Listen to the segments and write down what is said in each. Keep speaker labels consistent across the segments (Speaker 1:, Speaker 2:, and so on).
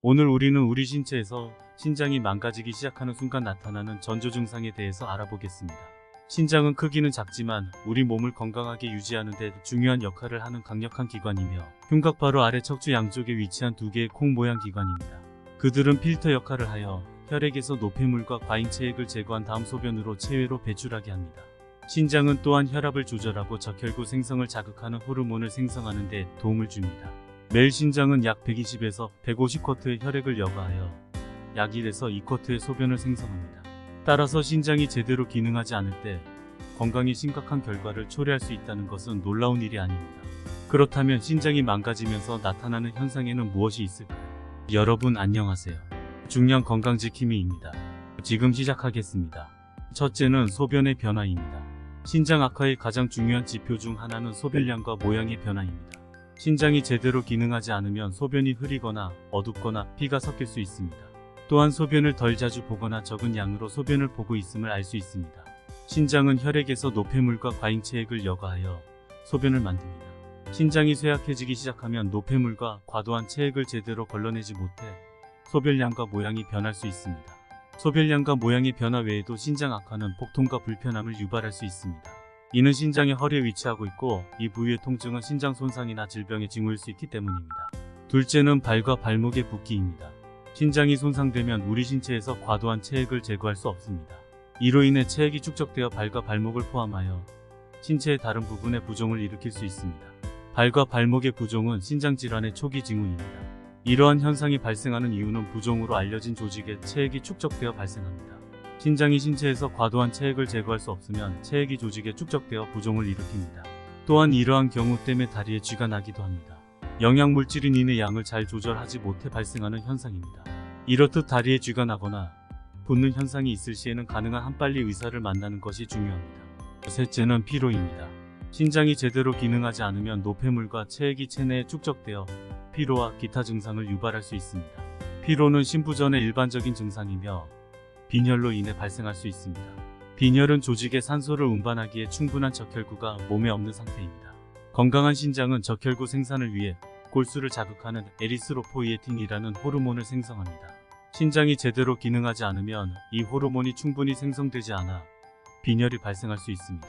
Speaker 1: 오늘 우리는 우리 신체에서 신장이 망가지기 시작하는 순간 나타나는 전조 증상에 대해서 알아보겠습니다. 신장은 크기는 작지만 우리 몸을 건강하게 유지하는 데 중요한 역할을 하는 강력한 기관이며 흉곽 바로 아래 척추 양쪽에 위치한 두 개의 콩 모양 기관입니다. 그들은 필터 역할을 하여 혈액에서 노폐물과 과잉체액을 제거한 다음 소변으로 체외로 배출하게 합니다. 신장은 또한 혈압을 조절하고 적혈구 생성을 자극하는 호르몬을 생성하는 데 도움을 줍니다. 매일 신장은 약 120에서 150쿼트의 혈액을 여과하여 약 1에서 2쿼트의 소변을 생성합니다. 따라서 신장이 제대로 기능하지 않을 때 건강에 심각한 결과를 초래할 수 있다는 것은 놀라운 일이 아닙니다. 그렇다면 신장이 망가지면서 나타나는 현상에는 무엇이 있을까요? 여러분 안녕하세요. 중량 건강지킴이입니다. 지금 시작하겠습니다. 첫째는 소변의 변화입니다. 신장 악화의 가장 중요한 지표 중 하나는 소변량과 모양의 변화입니다. 신장이 제대로 기능하지 않으면 소변이 흐리거나 어둡거나 피가 섞일 수 있습니다. 또한 소변을 덜 자주 보거나 적은 양으로 소변을 보고 있음을 알 수 있습니다. 신장은 혈액에서 노폐물과 과잉체액을 여과하여 소변을 만듭니다. 신장이 쇠약해지기 시작하면 노폐물과 과도한 체액을 제대로 걸러내지 못해 소변량과 모양이 변할 수 있습니다. 소변량과 모양의 변화 외에도 신장 악화는 복통과 불편함을 유발할 수 있습니다. 이는 신장의 허리에 위치하고 있고 이 부위의 통증은 신장 손상이나 질병의 징후일 수 있기 때문입니다. 둘째는 발과 발목의 붓기입니다. 신장이 손상되면 우리 신체에서 과도한 체액을 제거할 수 없습니다. 이로 인해 체액이 축적되어 발과 발목을 포함하여 신체의 다른 부분에 부종을 일으킬 수 있습니다. 발과 발목의 부종은 신장질환의 초기 징후입니다. 이러한 현상이 발생하는 이유는 부종으로 알려진 조직에 체액이 축적되어 발생합니다. 신장이 신체에서 과도한 체액을 제거할 수 없으면 체액이 조직에 축적되어 부종을 일으킵니다. 또한 이러한 경우 때문에 다리에 쥐가 나기도 합니다. 영양물질인 이의 양을 잘 조절하지 못해 발생하는 현상입니다. 이렇듯 다리에 쥐가 나거나 붓는 현상이 있을 시에는 가능한 한 빨리 의사를 만나는 것이 중요합니다. 셋째는 피로입니다. 신장이 제대로 기능하지 않으면 노폐물과 체액이 체내에 축적되어 피로와 기타 증상을 유발할 수 있습니다. 피로는 신부전의 일반적인 증상이며 빈혈로 인해 발생할 수 있습니다. 빈혈은 조직에 산소를 운반하기에 충분한 적혈구가 몸에 없는 상태입니다. 건강한 신장은 적혈구 생산을 위해 골수를 자극하는 에리스로포이에틴이라는 호르몬을 생성합니다. 신장이 제대로 기능하지 않으면 이 호르몬이 충분히 생성되지 않아 빈혈이 발생할 수 있습니다.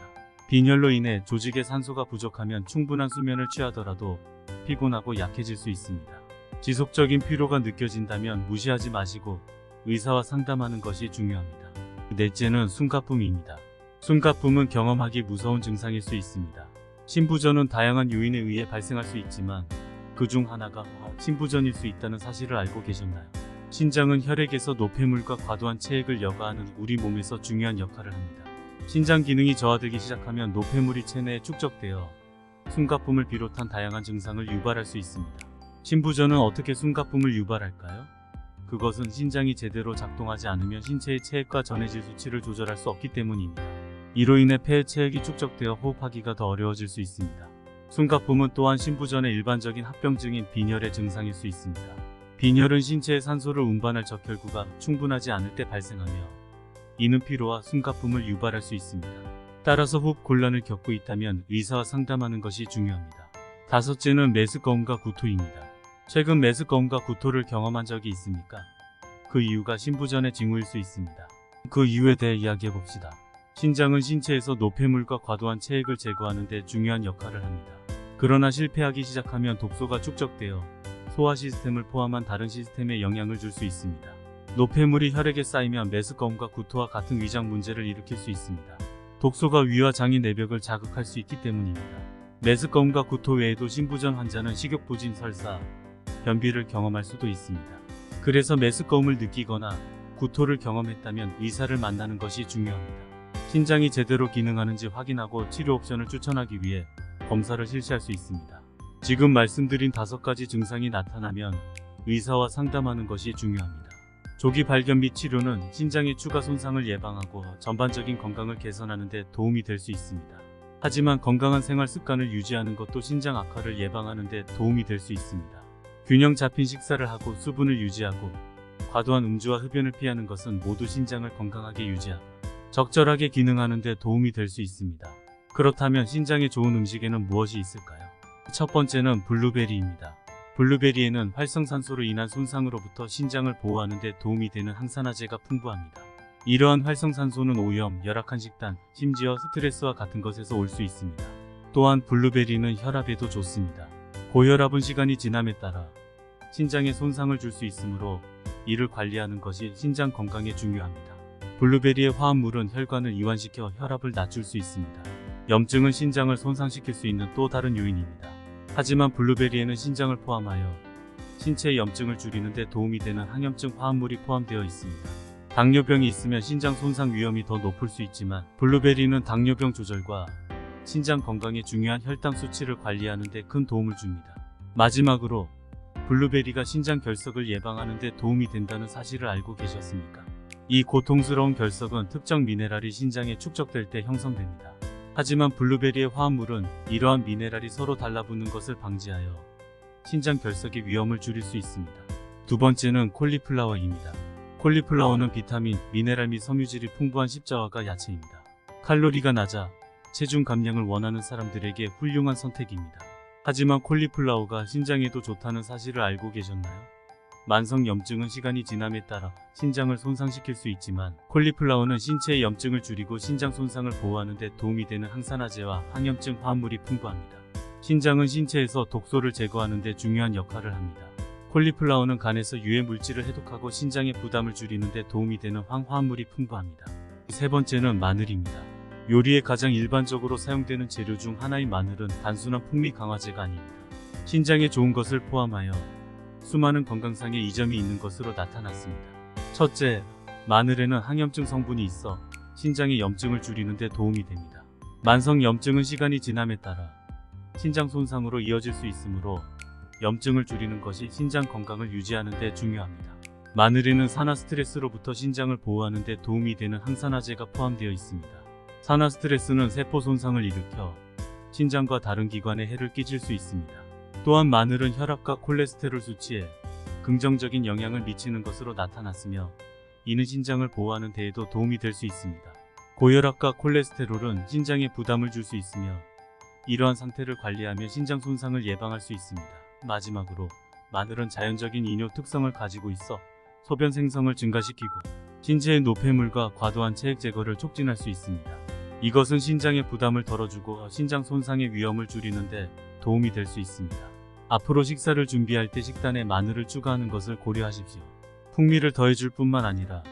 Speaker 1: 빈혈로 인해 조직에 산소가 부족하면 충분한 수면을 취하더라도 피곤하고 약해질 수 있습니다. 지속적인 피로가 느껴진다면 무시하지 마시고 의사와 상담하는 것이 중요합니다. 넷째는 숨가쁨입니다. 숨가쁨은 경험하기 무서운 증상일 수 있습니다. 신부전은 다양한 요인에 의해 발생할 수 있지만 그 중 하나가 신부전일 수 있다는 사실을 알고 계셨나요? 신장은 혈액에서 노폐물과 과도한 체액을 여과하는 우리 몸에서 중요한 역할을 합니다. 신장 기능이 저하되기 시작하면 노폐물이 체내에 축적되어 숨가쁨을 비롯한 다양한 증상을 유발할 수 있습니다. 신부전은 어떻게 숨가쁨을 유발할까요? 그것은 신장이 제대로 작동하지 않으면 신체의 체액과 전해질 수치를 조절할 수 없기 때문입니다. 이로 인해 폐에 체액이 축적되어 호흡하기가 더 어려워질 수 있습니다. 숨가쁨은 또한 신부전의 일반적인 합병증인 빈혈의 증상일 수 있습니다. 빈혈은 신체에 산소를 운반할 적혈구가 충분하지 않을 때 발생하며 이는 피로와 숨가쁨을 유발할 수 있습니다. 따라서 호흡 곤란을 겪고 있다면 의사와 상담하는 것이 중요합니다. 다섯째는 메스꺼움과 구토입니다. 최근 메스꺼움과 구토를 경험한 적이 있습니까? 그 이유가 신부전의 징후일 수 있습니다. 그 이유에 대해 이야기해봅시다. 신장은 신체에서 노폐물과 과도한 체액을 제거하는 데 중요한 역할을 합니다. 그러나 실패하기 시작하면 독소가 축적되어 소화 시스템을 포함한 다른 시스템에 영향을 줄 수 있습니다. 노폐물이 혈액에 쌓이면 메스꺼움과 구토와 같은 위장 문제를 일으킬 수 있습니다. 독소가 위와 장의 내벽을 자극할 수 있기 때문입니다. 메스꺼움과 구토 외에도 신부전 환자는 식욕부진, 설사, 변비를 경험할 수도 있습니다. 그래서 메스꺼움을 느끼거나 구토를 경험했다면 의사를 만나는 것이 중요합니다. 신장이 제대로 기능하는지 확인하고 치료 옵션을 추천하기 위해 검사를 실시할 수 있습니다. 지금 말씀드린 5가지 증상이 나타나면 의사와 상담하는 것이 중요합니다. 조기 발견 및 치료는 신장의 추가 손상을 예방하고 전반적인 건강을 개선하는 데 도움이 될 수 있습니다. 하지만 건강한 생활 습관을 유지하는 것도 신장 악화를 예방하는 데 도움이 될 수 있습니다. 균형 잡힌 식사를 하고 수분을 유지하고 과도한 음주와 흡연을 피하는 것은 모두 신장을 건강하게 유지하고 적절하게 기능하는 데 도움이 될 수 있습니다. 그렇다면 신장에 좋은 음식에는 무엇이 있을까요? 첫 번째는 블루베리입니다. 블루베리에는 활성산소로 인한 손상으로부터 신장을 보호하는 데 도움이 되는 항산화제가 풍부합니다. 이러한 활성산소는 오염, 열악한 식단, 심지어 스트레스와 같은 것에서 올 수 있습니다. 또한 블루베리는 혈압에도 좋습니다. 고혈압은 시간이 지남에 따라 신장에 손상을 줄 수 있으므로 이를 관리하는 것이 신장 건강에 중요합니다. 블루베리의 화합물은 혈관을 이완시켜 혈압을 낮출 수 있습니다. 염증은 신장을 손상시킬 수 있는 또 다른 요인입니다. 하지만 블루베리에는 신장을 포함하여 신체의 염증을 줄이는 데 도움이 되는 항염증 화합물이 포함되어 있습니다. 당뇨병이 있으면 신장 손상 위험이 더 높을 수 있지만 블루베리는 당뇨병 조절과 신장 건강에 중요한 혈당 수치를 관리하는 데 큰 도움을 줍니다. 마지막으로 블루베리가 신장 결석을 예방하는 데 도움이 된다는 사실을 알고 계셨습니까? 이 고통스러운 결석은 특정 미네랄이 신장에 축적될 때 형성됩니다. 하지만 블루베리의 화합물은 이러한 미네랄이 서로 달라붙는 것을 방지하여 신장 결석의 위험을 줄일 수 있습니다. 두 번째는 콜리플라워입니다. 콜리플라워는 비타민, 미네랄 및 섬유질이 풍부한 십자화가 야채입니다. 칼로리가 낮아 체중 감량을 원하는 사람들에게 훌륭한 선택입니다. 하지만 콜리플라워가 신장에도 좋다는 사실을 알고 계셨나요? 만성 염증은 시간이 지남에 따라 신장을 손상시킬 수 있지만 콜리플라워는 신체의 염증을 줄이고 신장 손상을 보호하는 데 도움이 되는 항산화제와 항염증 화합물이 풍부합니다. 신장은 신체에서 독소를 제거하는 데 중요한 역할을 합니다. 콜리플라워는 간에서 유해 물질을 해독하고 신장의 부담을 줄이는 데 도움이 되는 황화합물이 풍부합니다. 세 번째는 마늘입니다. 요리에 가장 일반적으로 사용되는 재료 중 하나인 마늘은 단순한 풍미 강화제가 아닙니다. 신장에 좋은 것을 포함하여 수많은 건강상의 이점이 있는 것으로 나타났습니다. 첫째, 마늘에는 항염증 성분이 있어 신장의 염증을 줄이는 데 도움이 됩니다. 만성 염증은 시간이 지남에 따라 신장 손상으로 이어질 수 있으므로 염증을 줄이는 것이 신장 건강을 유지하는 데 중요합니다. 마늘에는 산화 스트레스로부터 신장을 보호하는 데 도움이 되는 항산화제가 포함되어 있습니다. 산화 스트레스는 세포 손상을 일으켜 신장과 다른 기관에 해를 끼칠 수 있습니다. 또한 마늘은 혈압과 콜레스테롤 수치에 긍정적인 영향을 미치는 것으로 나타났으며 이는 신장을 보호하는 데에도 도움이 될 수 있습니다. 고혈압과 콜레스테롤은 신장에 부담을 줄 수 있으며 이러한 상태를 관리하며 신장 손상을 예방할 수 있습니다. 마지막으로 마늘은 자연적인 이뇨 특성을 가지고 있어 소변 생성을 증가시키고 신체의 노폐물과 과도한 체액 제거를 촉진할 수 있습니다. 이것은 신장의 부담을 덜어주고 신장 손상의 위험을 줄이는 데 도움이 될 수 있습니다. 앞으로 식사를 준비할 때 식단에 마늘을 추가하는 것을 고려하십시오. 풍미를 더해줄 뿐만 아니라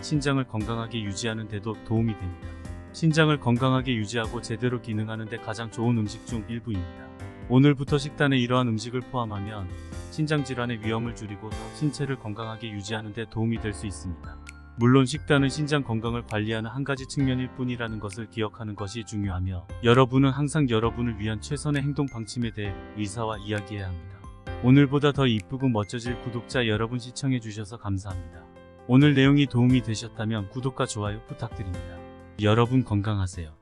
Speaker 1: 신장을 건강하게 유지하는 데도 도움이 됩니다. 신장을 건강하게 유지하고 제대로 기능하는 데 가장 좋은 음식 중 일부입니다. 오늘부터 식단에 이러한 음식을 포함하면 신장 질환의 위험을 줄이고 신체를 건강하게 유지하는 데 도움이 될 수 있습니다. 물론 식단은 신장 건강을 관리하는 한 가지 측면일 뿐이라는 것을 기억하는 것이 중요하며 여러분은 항상 여러분을 위한 최선의 행동 방침에 대해 의사와 이야기해야 합니다. 오늘보다 더 이쁘고 멋져질 구독자 여러분 시청해주셔서 감사합니다. 오늘 내용이 도움이 되셨다면 구독과 좋아요 부탁드립니다. 여러분 건강하세요.